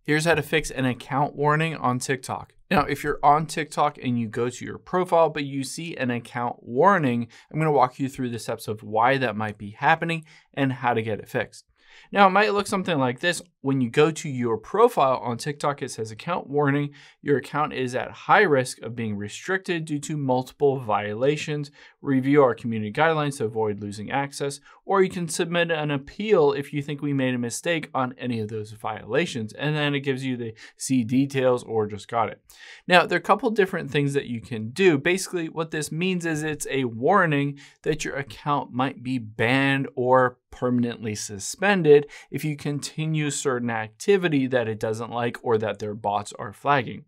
Here's how to fix an account warning on TikTok. Now, if you're on TikTok and you go to your profile, but you see an account warning, I'm going to walk you through the steps of why that might be happening and how to get it fixed. Now, it might look something like this. When you go to your profile on TikTok, it says account warning. Your account is at high risk of being restricted due to multiple violations. Review our community guidelines to avoid losing access, or you can submit an appeal if you think we made a mistake on any of those violations. And then it gives you the see details or just got it. Now, there are a couple different things that you can do. Basically, what this means is it's a warning that your account might be banned or permanently suspended if you continue certain activity that it doesn't like or that their bots are flagging.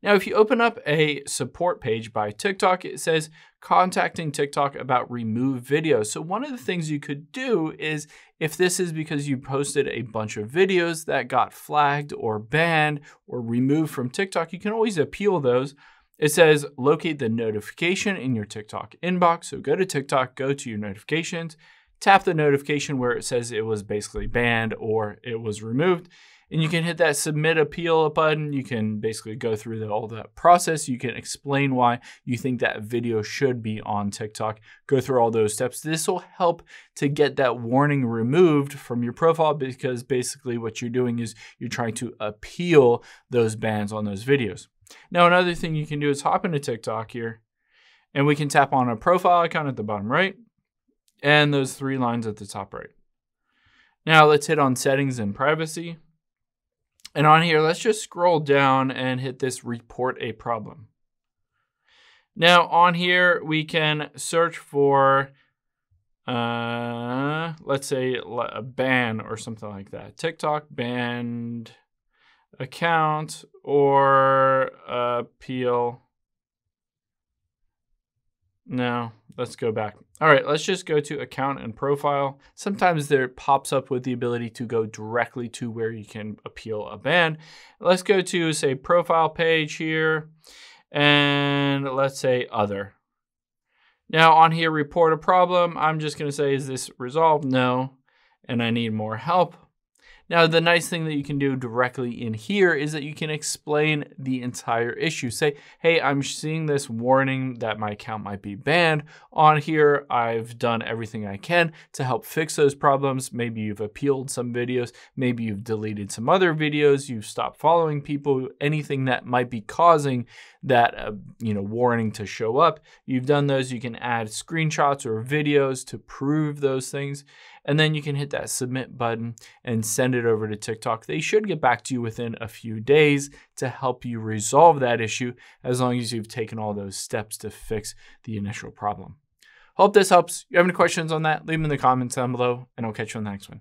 Now, if you open up a support page by TikTok, it says contacting TikTok about removed videos. So one of the things you could do is, if this is because you posted a bunch of videos that got flagged or banned or removed from TikTok, you can always appeal those. It says locate the notification in your TikTok inbox. So go to TikTok, go to your notifications, tap the notification where it says it was basically banned or it was removed. And you can hit that submit appeal button. You can basically go through all that process. You can explain why you think that video should be on TikTok. Go through all those steps. This will help to get that warning removed from your profile, because basically what you're doing is you're trying to appeal those bans on those videos. Now, another thing you can do is hop into TikTok here, and we can tap on a profile icon at the bottom right and those three lines at the top right. Now let's hit on settings and privacy. And on here, let's just scroll down and hit this report a problem. Now on here, we can search for, let's say a ban or something like that. TikTok banned account or appeal. No, let's go back. All right, let's just go to account and profile. Sometimes there pops up with the ability to go directly to where you can appeal a ban. Let's go to, say, profile page here, and let's say other. Now on here, report a problem. I'm just gonna say, is this resolved? No, and I need more help. Now, the nice thing that you can do directly in here is that you can explain the entire issue. Say, hey, I'm seeing this warning that my account might be banned. On here, I've done everything I can to help fix those problems. Maybe you've appealed some videos. Maybe you've deleted some other videos. You've stopped following people. Anything that might be causing that warning to show up. You've done those. You can add screenshots or videos to prove those things. And then you can hit that submit button and send it over to TikTok. They should get back to you within a few days to help you resolve that issue, as long as you've taken all those steps to fix the initial problem. Hope this helps. If you have any questions on that, leave them in the comments down below, and I'll catch you on the next one.